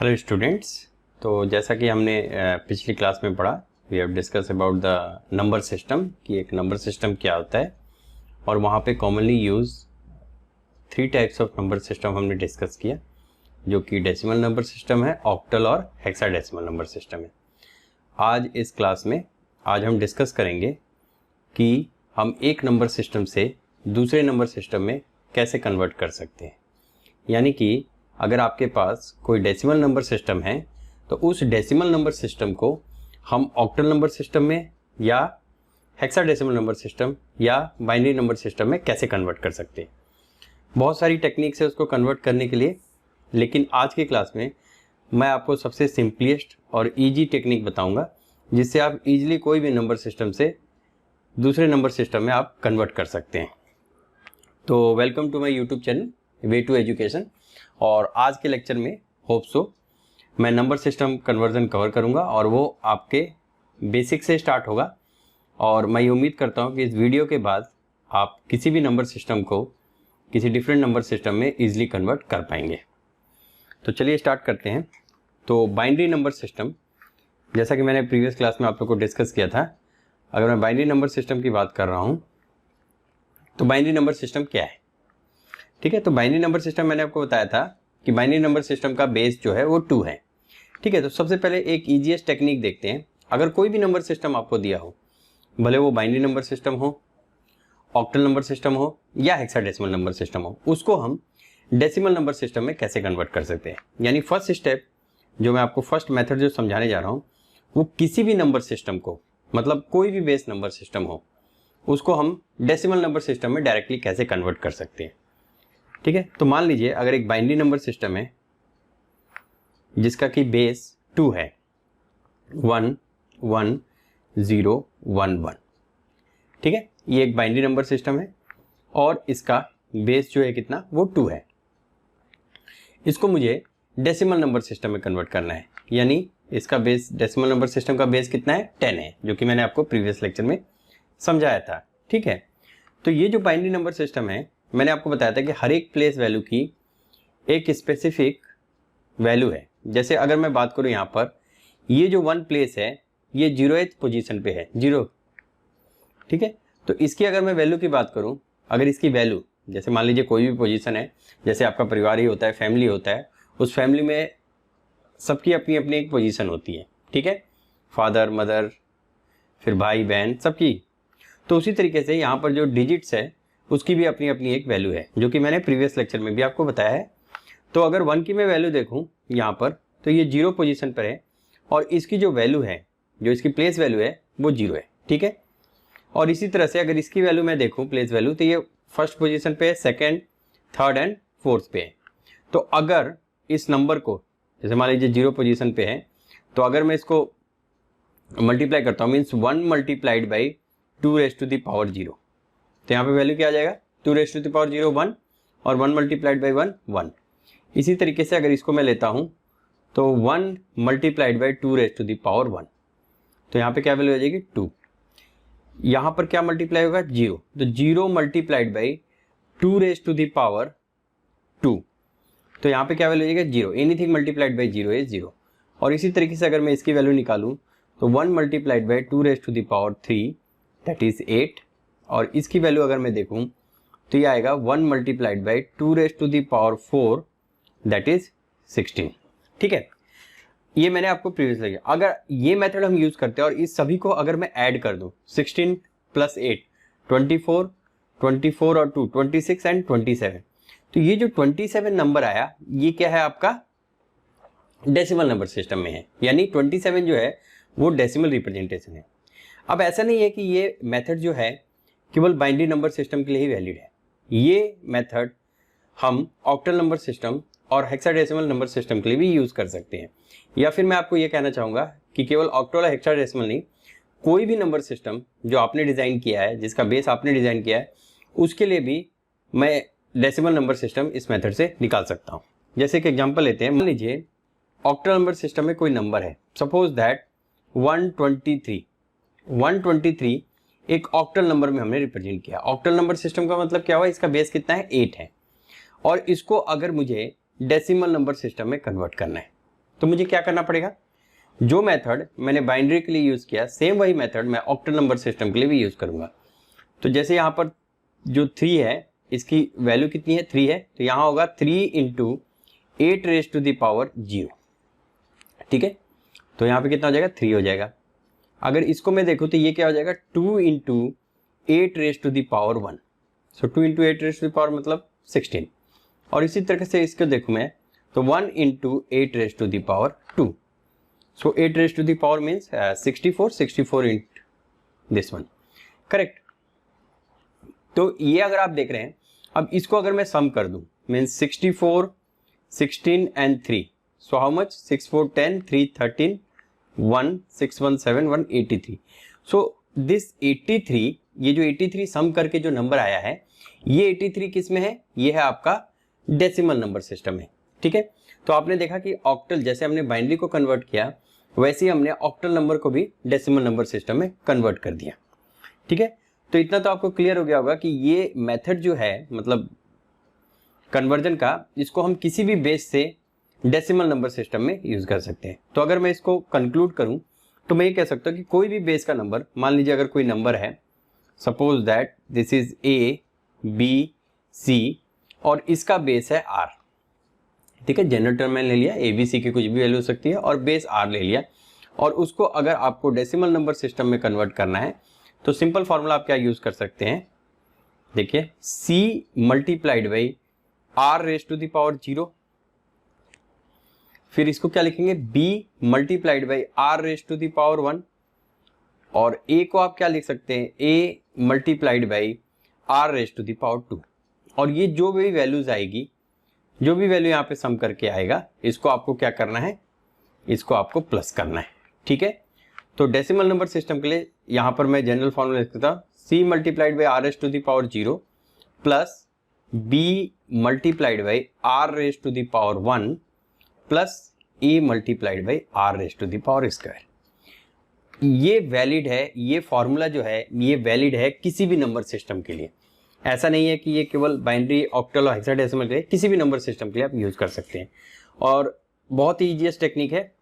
Hello students. तो जैसा कि हमने पिछली क्लास में पढ़ा, we have discuss about the number system कि एक नंबर सिस्टम क्या होता है, और वहाँ पे commonly use 3 types of number system हमने डिस्कस किया, जो कि डेसिमल नंबर सिस्टम है, ऑक्टल और हेक्साडेसिमल नंबर सिस्टम है। आज इस क्लास में हम डिस्कस करेंगे कि हम एक नंबर सिस्टम से दूसरे नंबर सिस्टम में कैसे कन्वर्ट कर सकते हैं। यानी कि अगर आपके पास कोई डेसिमल नंबर सिस्टम है तो उस डेसिमल नंबर सिस्टम को हम ऑक्टल नंबर सिस्टम में या हेक्साडेसिमल नंबर सिस्टम या बाइनरी नंबर सिस्टम में कैसे कन्वर्ट कर सकते हैं। बहुत सारी टेक्निक्स है उसको कन्वर्ट करने के लिए, लेकिन आज की क्लास में मैं आपको सबसे सिंपलेस्ट और इजी टेक्निक बताऊंगा जिससे आप इजीली कोई भी नंबर सिस्टम से दूसरे नंबर सिस्टम में आप कन्वर्ट कर सकते हैं। तो welcome to my YouTube channel way to education. और आज के लेक्चर में होप सो मैं नंबर सिस्टम कन्वर्जन कवर करूंगा और वो आपके बेसिक से स्टार्ट होगा, और मैं ये उम्मीद करता हूं कि इस वीडियो के बाद आप किसी भी नंबर सिस्टम को किसी डिफरेंट नंबर सिस्टम में इजीली कन्वर्ट कर पाएंगे। तो चलिए स्टार्ट करते हैं। तो बाइनरी नंबर सिस्टम, जैसा कि मैंने प्रीवियस क्लास में आप लोग को डिस्कस किया था, अगर मैं बाइनरी नंबर सिस्टम की बात कर रहा हूँ तो बाइनरी नंबर सिस्टम क्या है। ठीक है, तो बाइनरी नंबर सिस्टम मैंने आपको बताया था कि बाइनरी नंबर सिस्टम का बेस जो है वो 2 है। ठीक है, तो सबसे पहले एक इजीएस्ट टेक्निक देखते हैं। अगर कोई भी नंबर सिस्टम आपको दिया हो, भले वो बाइनरी नंबर सिस्टम हो, ऑक्टल नंबर सिस्टम हो या हेक्साडेसिमल नंबर सिस्टम हो, उसको हम डेसिमल नंबर सिस्टम में कैसे कन्वर्ट कर सकते हैं। यानी फर्स्ट स्टेप जो मैं आपको फर्स्ट मेथड जो समझाने जा रहा हूँ, वो किसी भी नंबर सिस्टम को, मतलब कोई भी बेस नंबर सिस्टम हो, उसको हम डेसिमल नंबर सिस्टम में डायरेक्टली कैसे कन्वर्ट कर सकते हैं। ठीक है, तो मान लीजिए अगर एक बाइनरी नंबर सिस्टम है जिसका कि बेस 2 है, 1 1 0 1 1। ठीक है, ये एक बाइनरी नंबर सिस्टम है और इसका बेस जो है कितना, वो 2 है। इसको मुझे डेसिमल नंबर सिस्टम में कन्वर्ट करना है, यानी इसका बेस, डेसिमल नंबर सिस्टम का बेस कितना है, 10 है, जो कि मैंने आपको प्रीवियस लेक्चर में समझाया था। ठीक है, तो ये जो बाइनरी नंबर सिस्टम है, मैंने आपको बताया था कि हर एक प्लेस वैल्यू की एक स्पेसिफिक वैल्यू है। जैसे अगर मैं बात करूं यहाँ पर, ये जो 1 प्लेस है ये 0th पोजीशन पे है, 0। ठीक है, तो इसकी अगर मैं वैल्यू की बात करूं, अगर इसकी वैल्यू, जैसे मान लीजिए कोई भी पोजीशन है, जैसे आपका परिवार ही होता है, फैमिली होता है, उस फैमिली में सबकी अपनी अपनी एक पोजीशन होती है। ठीक है, फादर मदर, फिर भाई बहन, सबकी। तो उसी तरीके से यहाँ पर जो डिजिट्स है उसकी भी अपनी अपनी एक वैल्यू है, जो कि मैंने प्रीवियस लेक्चर में भी आपको बताया है। तो अगर 1 की मैं वैल्यू देखूं यहाँ पर, तो ये 0 पोजीशन पर है और इसकी जो वैल्यू है, जो इसकी प्लेस वैल्यू है, वो 0 है। ठीक है, और इसी तरह से अगर इसकी वैल्यू मैं देखूं, प्लेस वैल्यू, तो ये फर्स्ट पोजीशन पे है, सेकेंड, थर्ड एंड फोर्थ पे है। तो अगर इस नंबर को, जैसे मान लीजिए 0 पोजीशन पे है, तो अगर मैं इसको मल्टीप्लाई करता हूँ, means 1 multiplied by 2 raise to the power 0, तो यहाँ पे वैल्यू क्या आ जाएगा, 2 रेज़ टू द पावर 0 1, और 1 मल्टीप्लाइड बाई 1 1। इसी तरीके से अगर इसको मैं लेता हूँ तो 1 multiplied by 2 raise to the power 1, तो यहाँ पे क्या वैल्यू आ जाएगी, 2। यहाँ पर क्या मल्टीप्लाई होगा, 0, तो 0 multiplied by 2 raise to the power 2, तो यहाँ पे क्या वैल्यू आ जाएगा, 0। Anything multiplied by 0 is 0। और इसी तरीके से अगर मैं इसकी वैल्यू निकालूँ तो 1 multiplied by 2 raise to the power 3, that is 8। और इसकी वैल्यू अगर मैं देखूं तो ये आएगा 1 multiplied by 2 raise to the power 4, that is 16। ठीक है, ये मैंने आपको प्रीवियस लगा। अगर ये मेथड हम यूज करते हैं और इस सभी को अगर मैं ऐड कर दूं, 16 प्लस 8 24, 24 और 2 26 एंड 27, तो ये जो 27 नंबर आया, ये क्या है, आपका डेसिमल नंबर सिस्टम में है। यानी 27 जो है वो डेसिमल रिप्रेजेंटेशन है। अब ऐसा नहीं है कि ये मेथड जो है केवल बाइनरी नंबर सिस्टम के लिए ही वैलिड है। ये मेथड हम ऑक्टल नंबर सिस्टम और हेक्साडेसिमल नंबर सिस्टम के लिए भी यूज कर सकते हैं। या फिर मैं आपको ये कहना चाहूँगा कि केवल ऑक्टल और हेक्साडेसिमल नहीं, कोई भी नंबर सिस्टम जो आपने डिज़ाइन किया है, जिसका बेस आपने डिज़ाइन किया है, उसके लिए भी मैं डेसिमल नंबर सिस्टम इस मेथड से निकाल सकता हूँ। जैसे कि एग्जाम्पल लेते हैं, मान लीजिए ऑक्टल नंबर सिस्टम में कोई नंबर है, सपोज दैट 123। 123 एक ऑक्टल नंबर में हमने रिप्रेजेंट किया। ऑक्टल नंबर सिस्टम का मतलब क्या हुआ, इसका बेस कितना है, 8 है, और इसको अगर मुझे डेसिमल नंबर सिस्टम में कन्वर्ट करना है तो मुझे क्या करना पड़ेगा, जो मेथड मैंने बाइनरी के लिए यूज़ किया सेम वही मेथड मैं ऑक्टल नंबर सिस्टम के लिए भी यूज़ करूँगा। तो जैसे यहाँ पर जो 3 है इसकी वैल्यू कितनी है, 3 है, तो यहाँ होगा 3 into 8 raise to the power 0, ठीक है। तो यहाँ पे कितना हो जाएगा, 3 हो जाएगा। अगर इसको मैं देखूँ तो ये क्या हो जाएगा, 2 into 8 raise to the power 1, so 2 into 8 raise to the power मतलब 16। और इसी तरह से इसको देखूँ मैं तो 1 into 8 raise to the power 2, so 8 raise to the power means 64 into this one, correct. तो ये अगर आप देख रहे हैं, अब इसको अगर मैं सम कर दूं means 64, 16 and 3, so how much, 6 4 10, 3 13, 1 6 1 7 1 83। So this 83, ये जो 83 सम करके जो नंबर आया है ये 83 किस में है, ये है आपका डेसिमल नंबर सिस्टम में, ठीक है। तो आपने देखा कि ऑक्टल जैसे हमने बाइनरी को कन्वर्ट किया वैसे ही हमने ऑक्टल नंबर को भी डेसिमल नंबर सिस्टम में कन्वर्ट कर दिया, ठीक है। तो इतना तो आपको क्लियर हो गया होगा कि ये मेथड जो है मतलब कन्वर्जन का, इसको हम किसी भी बेस से डेसिमल नंबर सिस्टम में यूज कर सकते हैं। तो अगर मैं इसको कंक्लूड करूं तो मैं ये कह सकता हूं कि कोई भी बेस का नंबर, मान लीजिए अगर कोई नंबर है, suppose that this is A B C और इसका बेस है आर, ठीक है। जनरल टर्म में ले लिया, ए बी सी की कुछ भी वैल्यू हो सकती है और बेस आर ले लिया, और उसको अगर आपको डेसिमल नंबर सिस्टम में कन्वर्ट करना है तो सिंपल फॉर्मूला आप क्या यूज कर सकते हैं, देखिए c multiplied by r raise to the power 0, फिर इसको क्या लिखेंगे b multiplied by r raise to the power 1, और a को आप क्या लिख सकते हैं, a multiplied by r raise to the power 2। और ये जो भी वैल्यूज आएगी, जो भी वैल्यू यहाँ पे सम करके आएगा, इसको आपको क्या करना है, इसको आपको प्लस करना है, ठीक है। तो डेसिमल नंबर सिस्टम के लिए यहाँ पर मैं जनरल फॉर्मूला लिखता था, c multiplied by r raise to the power 0 plus b multiplied by r raise to the power 1 plus a multiplied by r raise to the power square. ये valid है, ये फॉर्मूला जो है ये valid है किसी भी नंबर सिस्टम के लिए। ऐसा नहीं है कि ये केवल बाइनरी, ऑक्टल और हेक्साडेसिमल के लिए, किसी भी नंबर सिस्टम के लिए आप यूज कर सकते हैं। और बहुत ही ईजीएस्ट टेक्निक है,